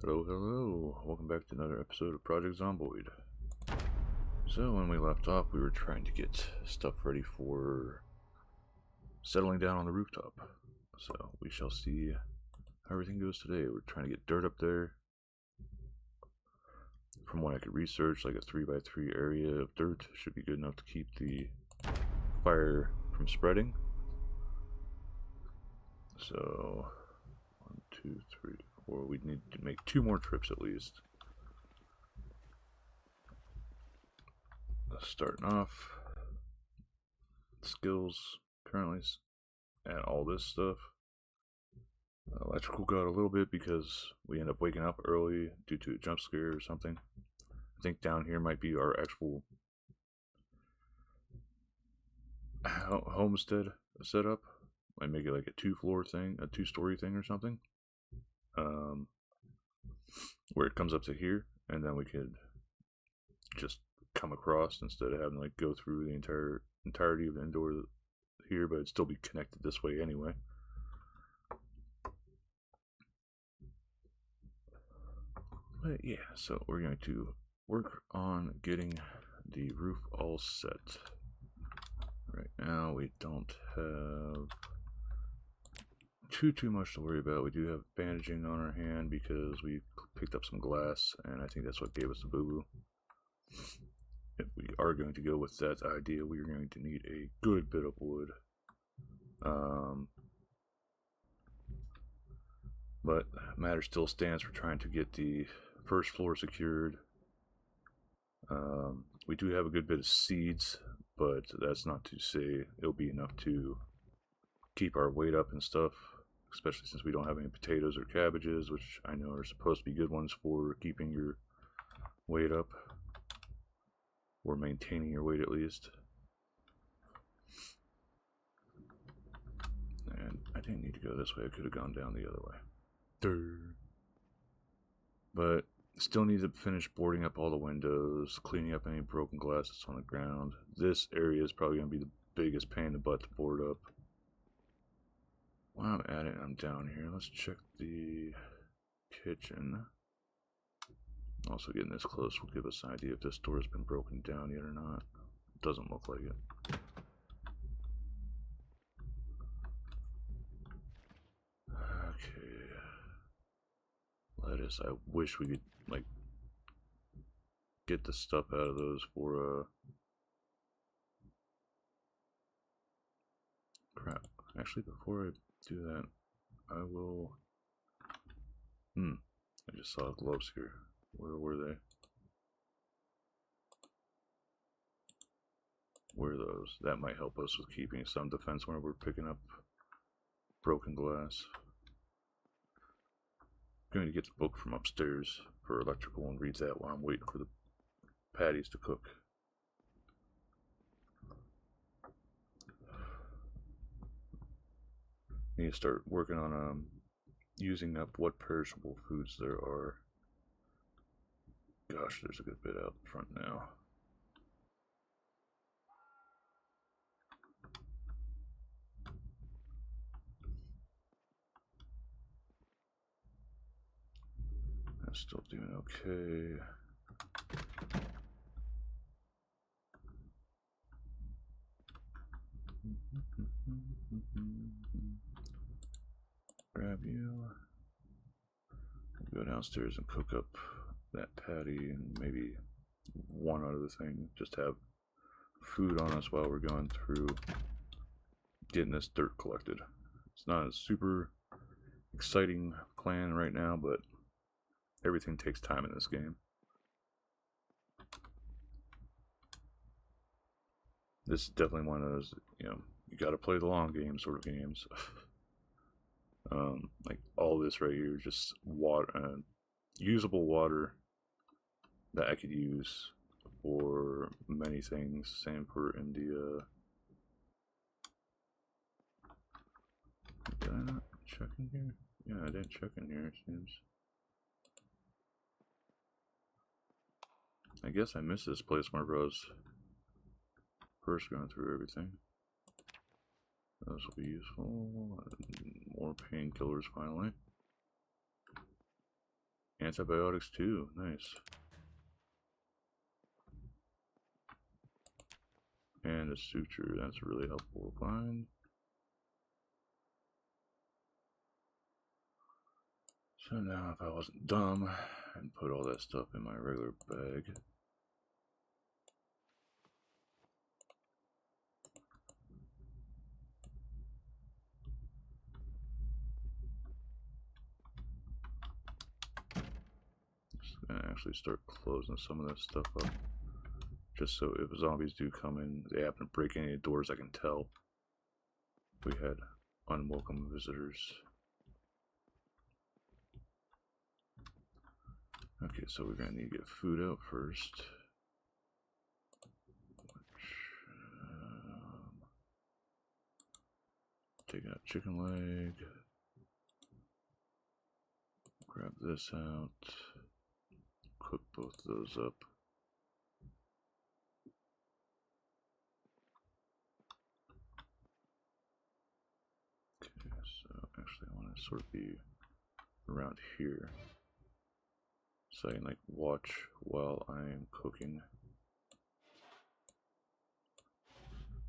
Hello, hello. Welcome back to another episode of Project Zomboid. So, when we left off, we were trying to get stuff ready for settling down on the rooftop. So, we shall see how everything goes today. We're trying to get dirt up there. From what I could research, like a 3x3 area of dirt should be good enough to keep the fire from spreading. So, 1, 2, 3, 4. We need to make 2 more trips at least. Starting off, skills currently and all this stuff. Electrical got a little bit because we end up waking up early due to a jump scare or something. I think down here might be our actual homestead setup. Might make it like a 2-floor thing, a 2-story thing or something. Where it comes up to here, and then we could just come across instead of having to like go through the entirety of the indoor here, but it'd still be connected this way anyway. But yeah, so we're going to work on getting the roof all set. Right now we don't have too much to worry about. We do have bandaging on our hand because we picked up some glass, and I think that's what gave us the boo-boo. If we are going to go with that idea, we are going to need a good bit of wood. But matter still stands. We're trying to get the first floor secured. We do have a good bit of seeds, but that's not to say it'll be enough to keep our weight up and stuff, especially since we don't have any potatoes or cabbages, which I know are supposed to be good ones for keeping your weight up. Or maintaining your weight at least. And I didn't need to go this way. I could have gone down the other way. But still need to finish boarding up all the windows, cleaning up any broken glass that's on the ground. This area is probably going to be the biggest pain in the butt to board up. While I'm at it, I'm down here. Let's check the kitchen. Also, getting this close will give us an idea if this door has been broken down yet or not. Doesn't look like it. Okay. Lettuce. I wish we could, like, get the stuff out of those for, crap. Actually, before I do that, I will... I just saw gloves here. Where were they? Where are those? That might help us with keeping some defense when we're picking up broken glass. I'm going to get the book from upstairs for electrical and read that while I'm waiting for the patties to cook. Need to start working on using up what perishable foods there are. Gosh, there's a good bit out front now. I'm still doing okay. Grab you. Go downstairs and cook up that patty and maybe one other thing. Just have food on us while we're going through getting this dirt collected. It's not a super exciting plan right now, but everything takes time in this game. This is definitely one of those, you gotta play the long game sort of games. Like all this right here, just water, usable water that I could use for many things. Same for India. Did I not check in here? Yeah, I didn't check in here, it seems. I guess I missed this place whenever I was first going through everything. Those will be useful. More painkillers finally. antibiotics too. Nice. And a suture. That's really helpful to find. So now if I wasn't dumb and put all that stuff in my regular bag. Just gonna actually start closing some of that stuff up. Just so if zombies do come in, they happen to break any doors, I can tell we had unwelcome visitors. Okay, so we're gonna need to get food out first. Take out chicken leg. Grab this out. Cook both of those up. Okay, so actually I want to sort of be around here. So I can like watch while I am cooking.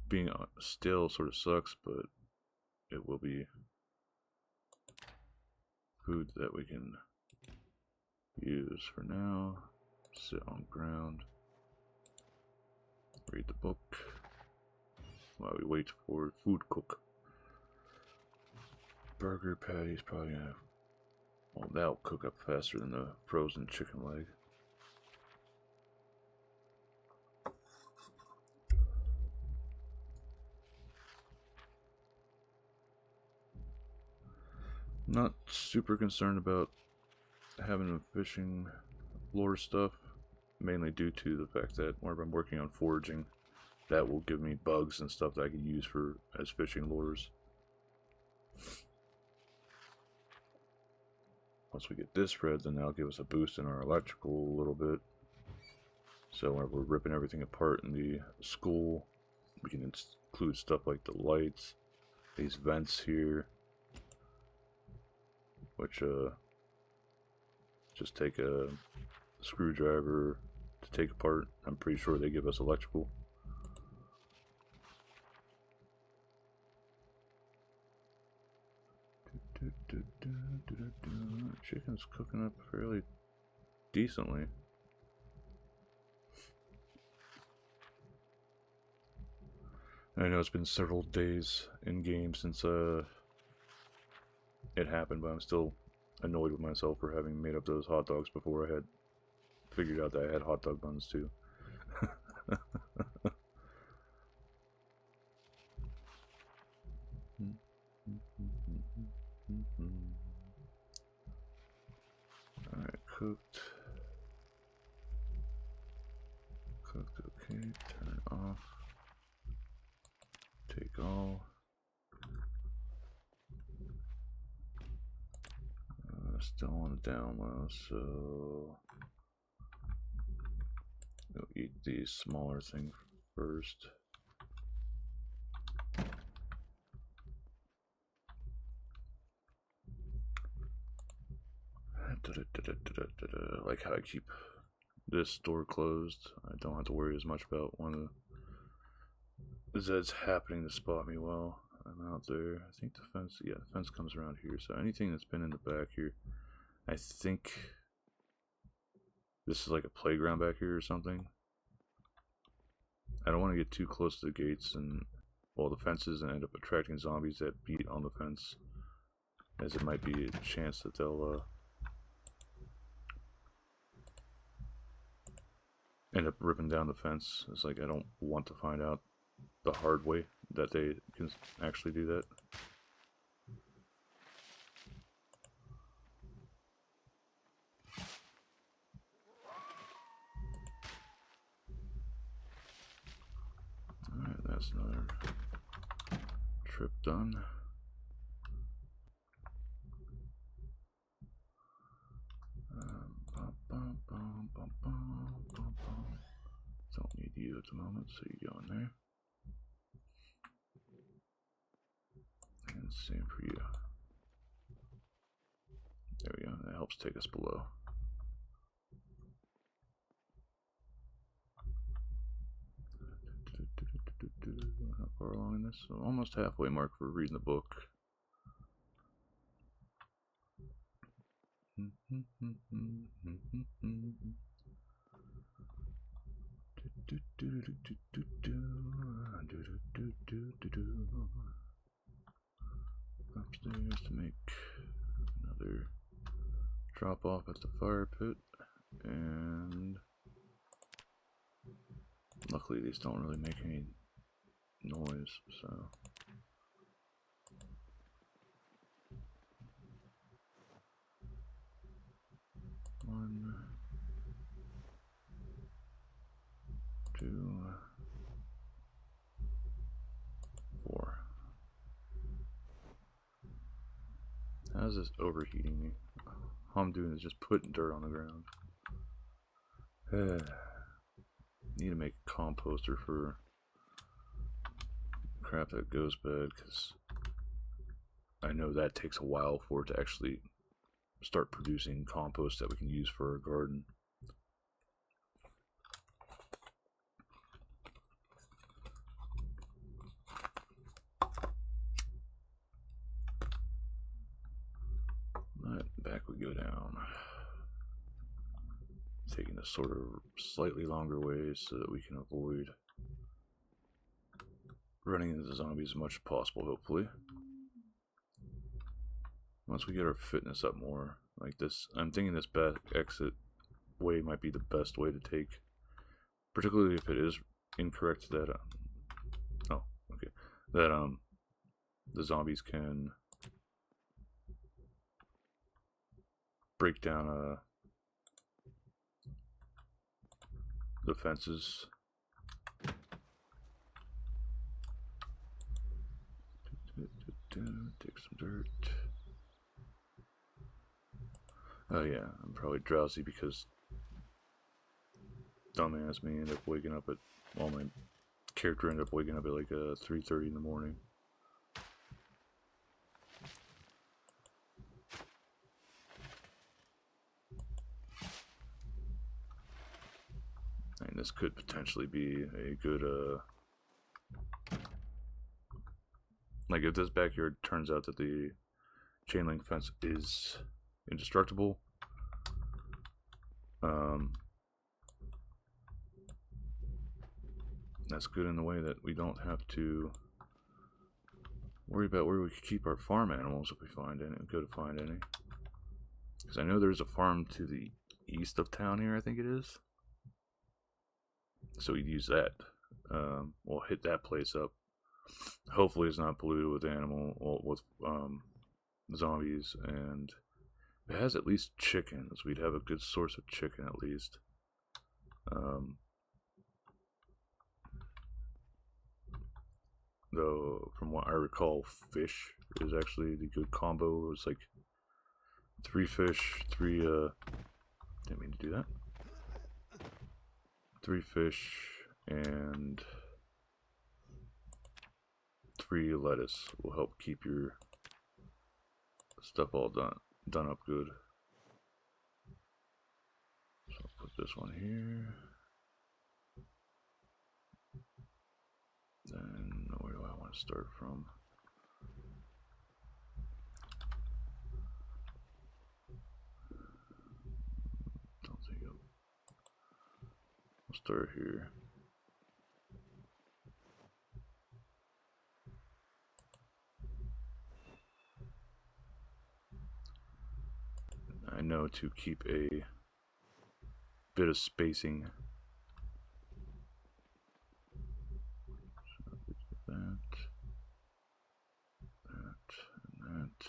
Being still sort of sucks, but it will be food that we can use for now. Sit on ground. Read the book while we wait for food cook. Burger patty's probably gonna, well, that'll cook up faster than the frozen chicken leg. Not super concerned about having a fishing lure stuff, mainly due to the fact that whenever I'm working on foraging, that will give me bugs and stuff that I can use for as fishing lures. Once we get this red, then that'll give us a boost in our electrical a little bit. So whenever we're ripping everything apart in the school, we can include stuff like the lights, these vents here, which just take a screwdriver to take apart. I'm pretty sure they give us electrical. Chicken's cooking up fairly decently. I know it's been several days in game since it happened, but I'm still annoyed with myself for having made up those hot dogs before I had figured out that I had hot dog buns too. Alright, cooked. Cooked, okay, turn it off. Take all. Still on the down low, so we'll eat the smaller thing first. I like how I keep this door closed. I don't have to worry as much about one of the Zeds happening to spot me while I'm out there. I think the fence, yeah, the fence comes around here. So anything that's been in the back here, I think this is like a playground back here or something. I don't want to get too close to the gates and, well, the fences and end up attracting zombies that beat on the fence, as it might be a chance that they'll end up ripping down the fence. It's like I don't want to find out the hard way that they can actually do that. Alright, that's another trip done. Don't need you at the moment, so you go in there. And same for you. There we go, that helps take us below. far along in this? So almost halfway mark for reading the book. Upstairs to make another drop off at the fire pit, and luckily these don't really make any noise, so one, two, four. How's this overheating me? All I'm doing is just putting dirt on the ground. Need to make a composter for crap that goes bad, because I know that takes a while for it to actually start producing compost that we can use for our garden. But back we go down, taking the sort of slightly longer ways so that we can avoid running into the zombies as much as possible, hopefully. Once we get our fitness up more, like this, I'm thinking this back exit way might be the best way to take, particularly if it is incorrect that, that the zombies can break down the fences. Take some dirt. Oh yeah, I'm probably drowsy because dumbass me ended up waking up at, well, my character ended up waking up at like 3:30 in the morning. And this could potentially be a good, like if this backyard turns out that the chain link fence is indestructible, that's good in the way that we don't have to worry about where we could keep our farm animals if we find any, go to find any. Because I know there's a farm to the east of town here, I think it is. So we'd use that. We'll hit that place up. Hopefully it's not polluted with zombies, and if it has at least chickens, we'd have a good source of chicken at least. Though from what I recall, fish is actually the good combo. It's like 3 fish, 3 didn't mean to do that. 3 fish and 3 lettuce will help keep your stuff all done up good. So I'll put this one here. Then where do I want to start from? Don't think I'll start here. I know to keep a bit of spacing. So that, and that.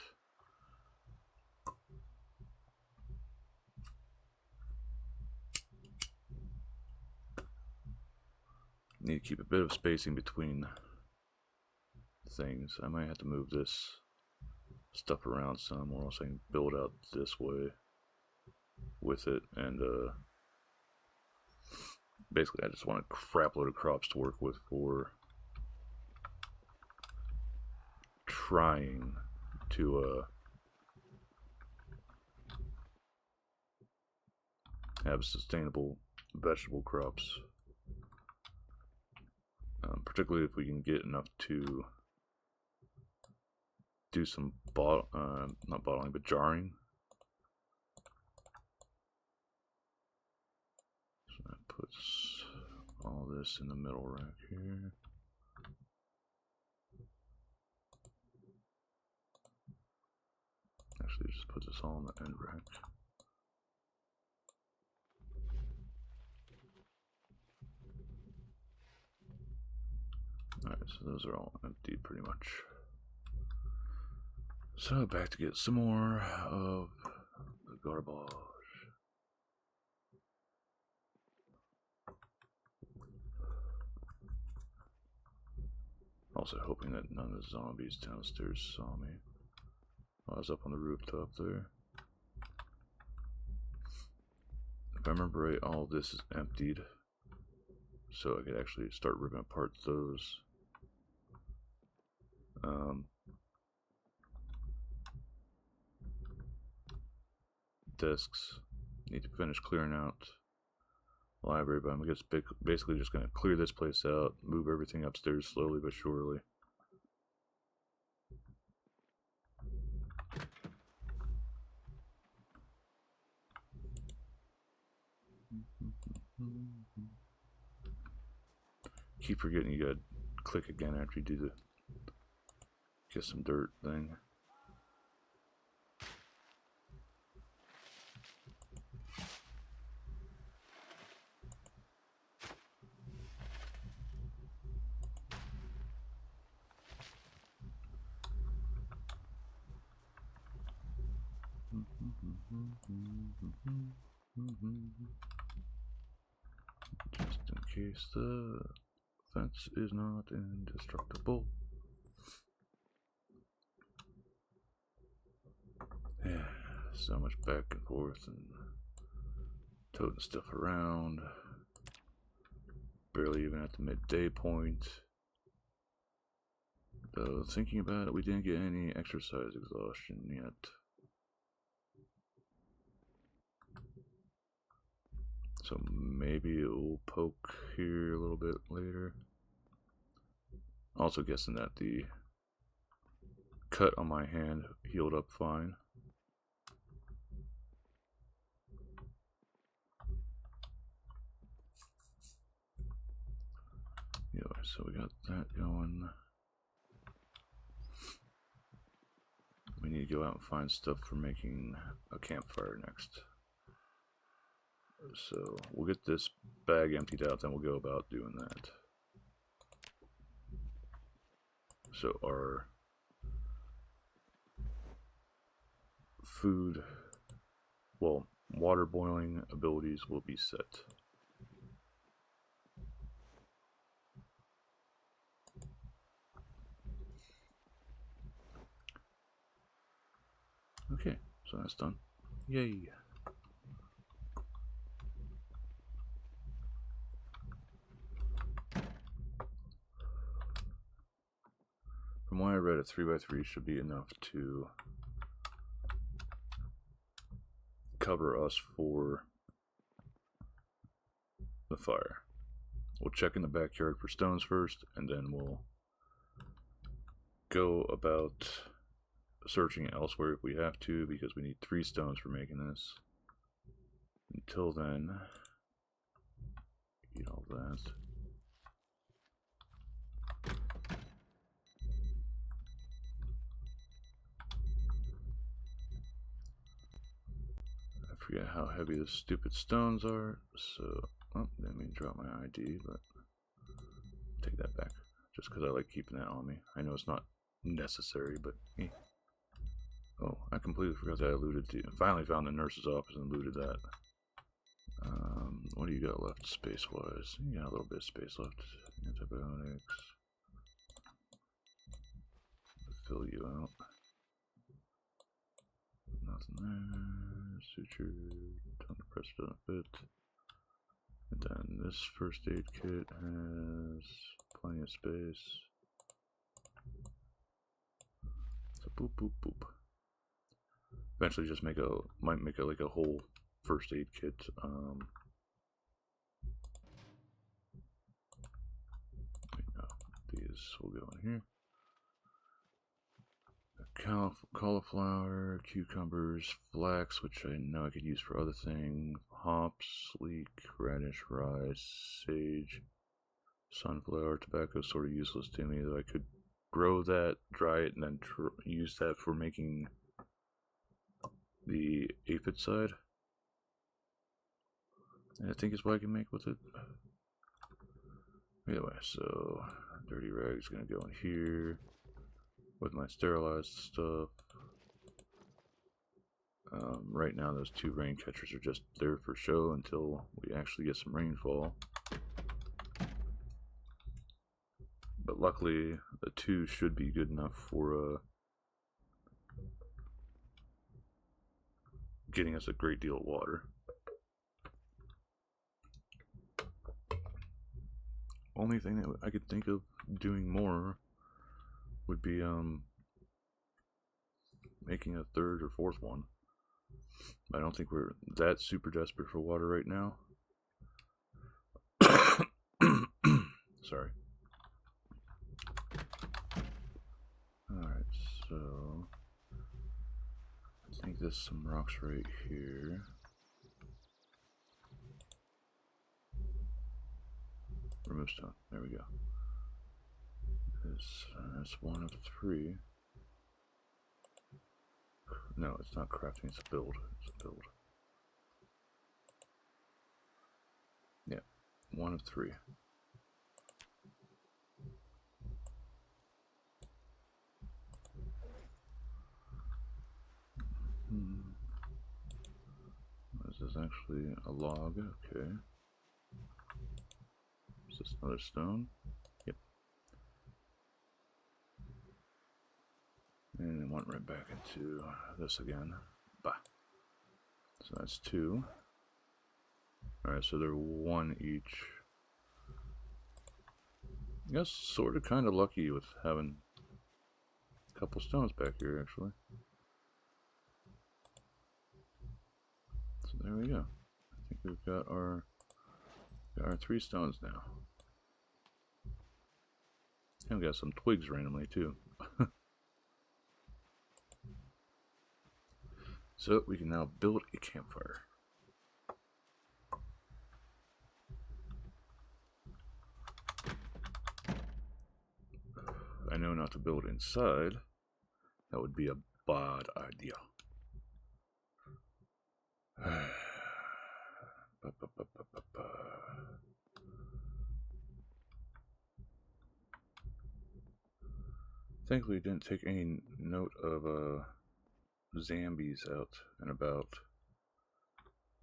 Need to keep a bit of spacing between things. I might have to move this stuff around some, or else I can build out this way with it. And basically I just want a crap load of crops to work with for trying to have sustainable vegetable crops, particularly if we can get enough to do some not bottling, but jarring. So that puts all this in the middle rack here. Actually, just put this all in the end rack. Alright, so those are all empty pretty much. So back to get some more of the garbage. Also hoping that none of the zombies downstairs saw me. I was up on the rooftop there. If I remember right, all this is emptied. So I could actually start ripping apart those. Desks. Need to finish clearing out the library, but I'm basically just going to clear this place out, move everything upstairs slowly but surely. Keep forgetting you gotta click again after you do the get some dirt thing. Just in case the fence is not indestructible. Yeah, so much back and forth and toting stuff around. Barely even at the midday point. Though thinking about it, we didn't get any exercise exhaustion yet. So maybe it will poke here a little bit later. Also guessing that the cut on my hand healed up fine. Anyway, so we got that going. We need to go out and find stuff for making a campfire next. So we'll get this bag emptied out, then we'll go about doing that. So our food, well, water boiling abilities will be set. Okay, so that's done. Yay! From what I read, a 3x3 should be enough to cover us for the fire. We'll check in the backyard for stones first, and then we'll go about searching elsewhere if we have to, because we need 3 stones for making this. Until then, eat all that. I forget how heavy the stupid stones are, so didn't mean to drop my ID, but take that back, just because I like keeping that on me. I know it's not necessary, but oh, I completely forgot that I looted to. Finally found the nurse's office and looted that. What do you got left space-wise? You got a little bit of space left. Antibiotics. Fill you out. Nothing there. Suture. Time to press it on a bit. And then this first aid kit has plenty of space. So boop boop boop. Eventually just might make like a whole first aid kit. Wait, no. these will go in here. Cauliflower, cucumbers, flax, which I know I could use for other things, hops, leek, radish, rice, sage, sunflower, tobacco is sort of useless to me, though I could grow that, dry it, and then use that for making the aphid side. And I think is what I can make with it. Anyway, so dirty rag is going to go in here with my sterilized stuff. Right now those 2 rain catchers are just there for show until we actually get some rainfall. But luckily the 2 should be good enough for getting us a great deal of water. Only thing that I could think of doing more would be making a 3rd or 4th one. I don't think we're that super desperate for water right now. Sorry. Alright, so I think there's some rocks right here. Remove stone. There we go. That's 1 of 3. No, it's not crafting, it's a build. It's a build. Yeah, 1 of 3. This is actually a log, okay. Is this another stone? Yep. And it went right back into this again. Bah. So that's 2. Alright, so they're 1 each. I guess sort of kind of lucky with having a couple stones back here, actually. So there we go. I think we've got our 3 stones now. And we got some twigs randomly too. So we can now build a campfire. I know not to build inside. That would be a bad idea. Thankfully, didn't take any note of zombies out and about.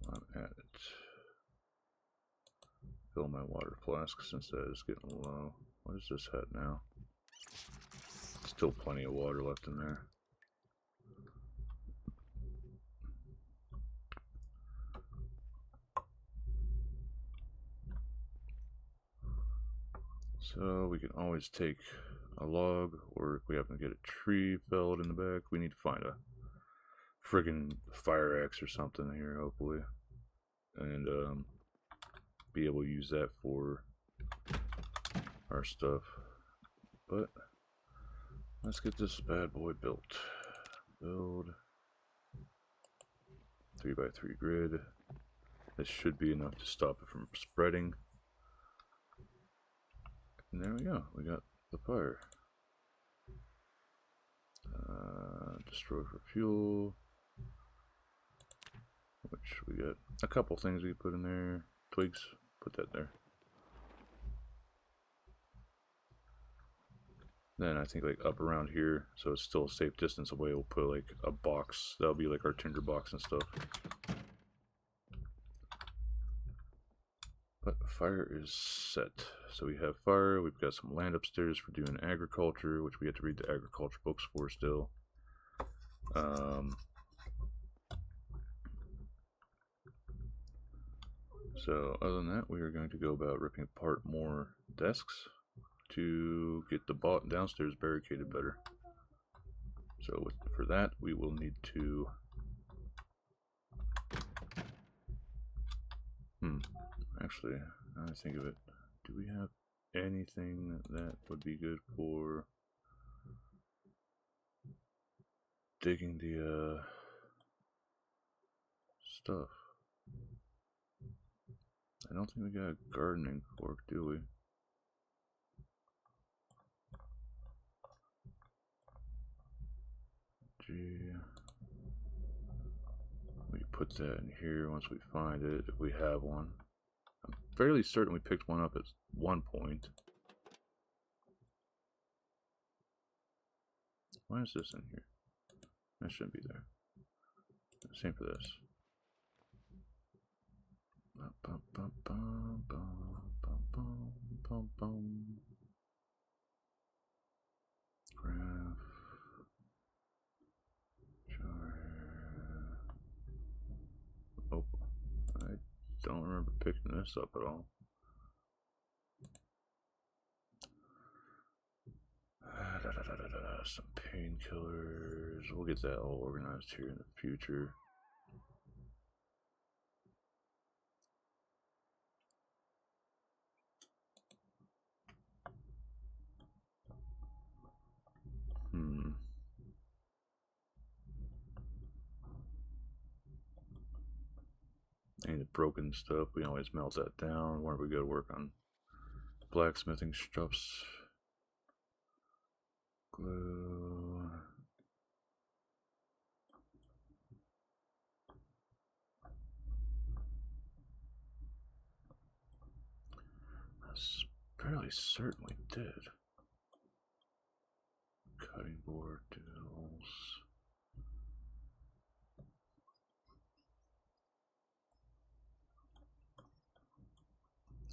I'm at it. Fill my water flask since that is getting low. What is this at now? Still plenty of water left in there. So we can always take a log, or if we happen to get a tree felled in the back, we need to find a friggin' fire axe or something here, hopefully, and be able to use that for our stuff. But let's get this bad boy built. Build 3x3 grid. This should be enough to stop it from spreading. And there we go. We got the fire. Destroy for fuel. Which we got a couple things we can put in there. Twigs. Put that there. Then I think like up around here, so it's still a safe distance away, we'll put like a box. That'll be like our tinder box and stuff. But fire is set. So we have fire, we've got some land upstairs for doing agriculture, which we have to read the agriculture books for still. So other than that, we are going to go about ripping apart more desks to get the downstairs barricaded better. So for that, we will need to actually, now I think of it, do we have anything that would be good for digging the stuff. I don't think we got a gardening fork, do we? Gee. We put that in here once we find it, if we have one. I'm fairly certain we picked one up at one point. Why is this in here? That shouldn't be there. Same for this. Graph. Oh, I don't remember picking this up at all. Some painkillers. We'll get that all organized here in the future. Any of the broken stuff, we always melt that down. Where we go to work on blacksmithing stuffs. Glue. I fairly certain we did. Cutting board tools.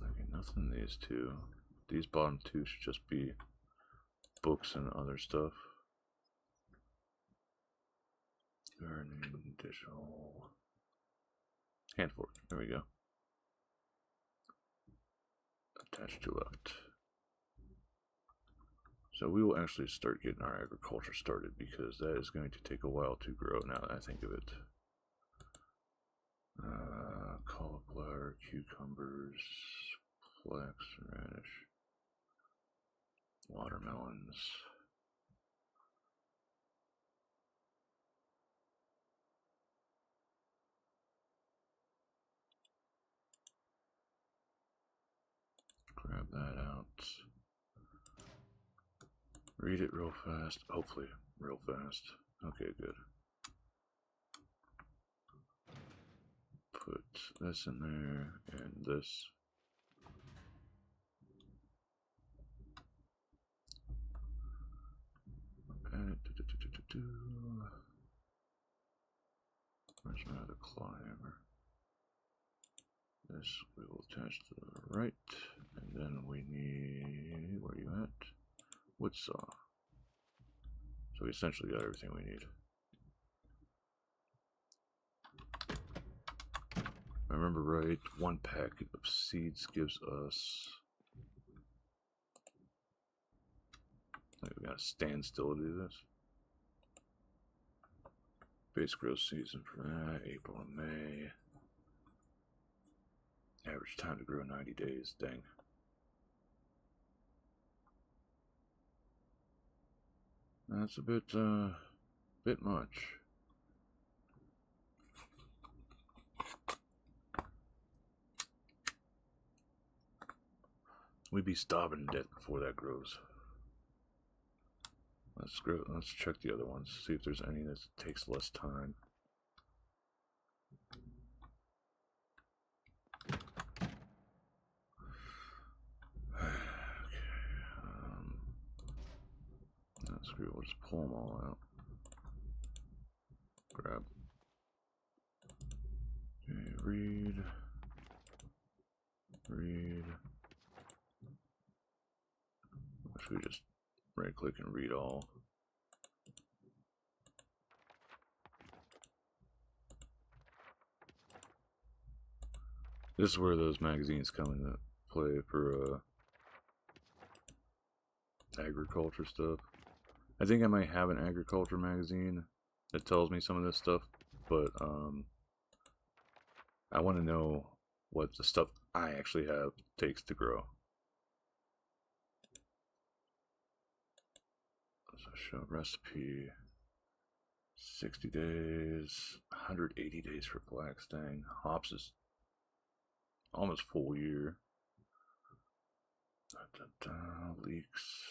Okay, nothing in these two. These bottom two should just be books and other stuff. Gardening, digital. Hand fork. There we go. Attached to left. So we will actually start getting our agriculture started because that is going to take a while to grow now that I think of it. Cauliflower, cucumbers, flax, radish, watermelons. Grab that out. Read it real fast. Hopefully, real fast. Okay, good. Put this in there and this. Where's my other claw hammer? This we will attach to the right, and then we need, where are you at? Wood saw. So we essentially got everything we need. If I remember right, one packet of seeds gives us, like, we gotta stand still to do this. Base growth season for that, April and May. Average time to grow 90 days, dang. That's a bit much. We'd be starving to death before that grows. Let's check the other ones, see if there's any that takes less time. Screw it, we'll just pull them all out. Grab. Okay, read. Should we just right click and read all? This is where those magazines come into play for agriculture stuff. I think I might have an agriculture magazine that tells me some of this stuff, but I want to know what the stuff I actually have takes to grow. So show recipe. 60 days, 180 days for black stang. Hops is almost full year. Leeks.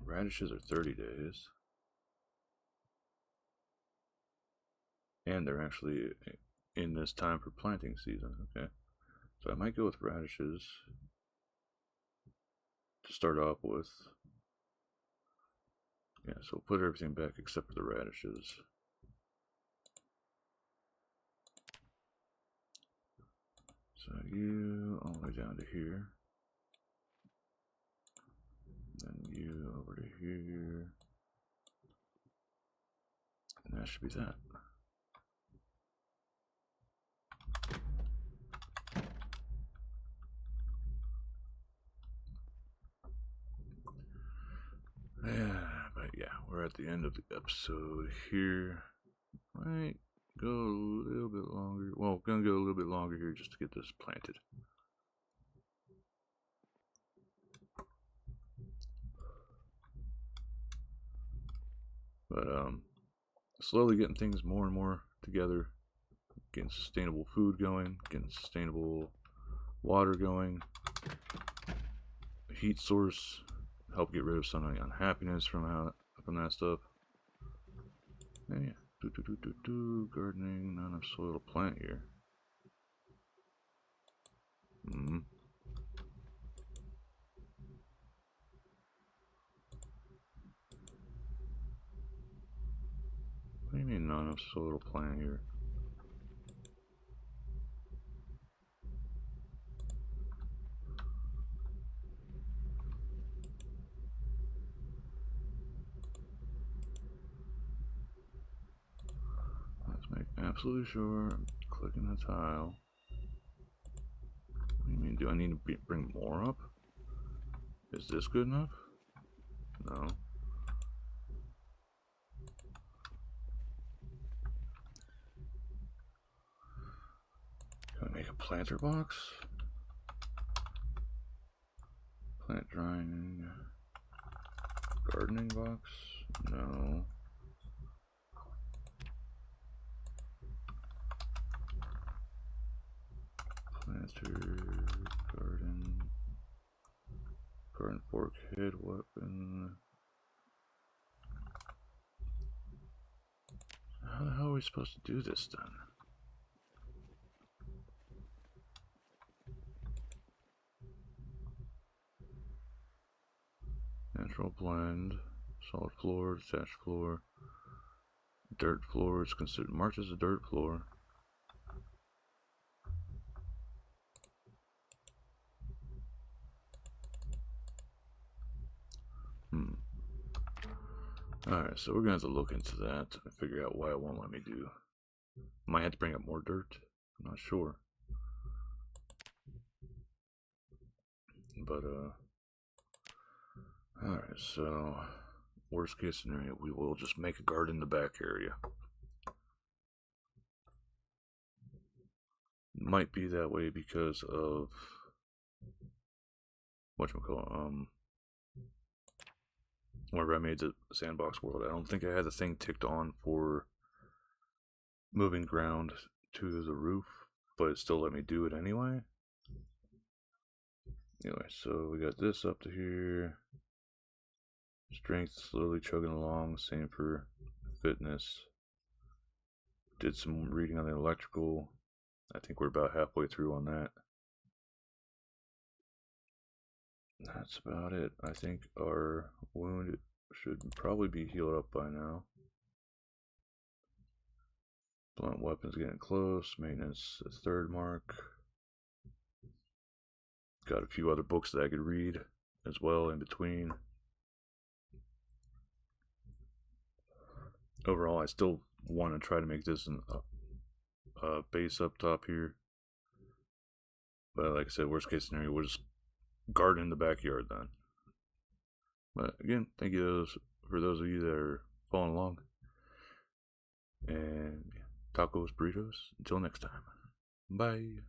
Radishes are 30 days. And they're actually in this time for planting season. Okay. So I might go with radishes to start off with. Yeah, so we'll put everything back except for the radishes. So you all the way down to here. Then you over to here. And that should be that. Yeah, but yeah, we're at the end of the episode here. Might go a little bit longer. Well, gonna go a little bit longer here just to get this planted. But slowly getting things more and more together, getting sustainable food going, getting sustainable water going, heat source, help get rid of some of the unhappiness from that stuff. And yeah, gardening, not enough soil to plant here. What do you mean not enough soil to plant here? Let's make absolutely sure I'm clicking the tile. What do you mean? Do I need to bring more up? Is this good enough? No. Can I make a planter box? Plant drying. Gardening box? No. Planter, garden fork head weapon. How the hell are we supposed to do this then? Natural blend, solid floor, detached floor, dirt floor is considered marked as a dirt floor. Alright, so we're gonna have to look into that and figure out why it won't let me do. Might have to bring up more dirt. I'm not sure. But alright, so worst case scenario, we will just make a garden in the back area. Might be that way because of whatchamacallit, whenever I made the sandbox world, I don't think I had the thing ticked on for moving ground to the roof, but it still let me do it anyway. Anyway, so we got this up to here. Strength slowly chugging along, same for fitness. Did some reading on the electrical. I think we're about halfway through on that. That's about it. I think our wound should probably be healed up by now. Blunt weapons getting close. Maintenance, the third mark. Got a few other books that I could read as well in between. Overall, I still want to try to make this a base up top here. But like I said, worst case scenario, we'll just garden in the backyard then. But again, thank you for those of you that are following along. And tacos, burritos. Until next time. Bye.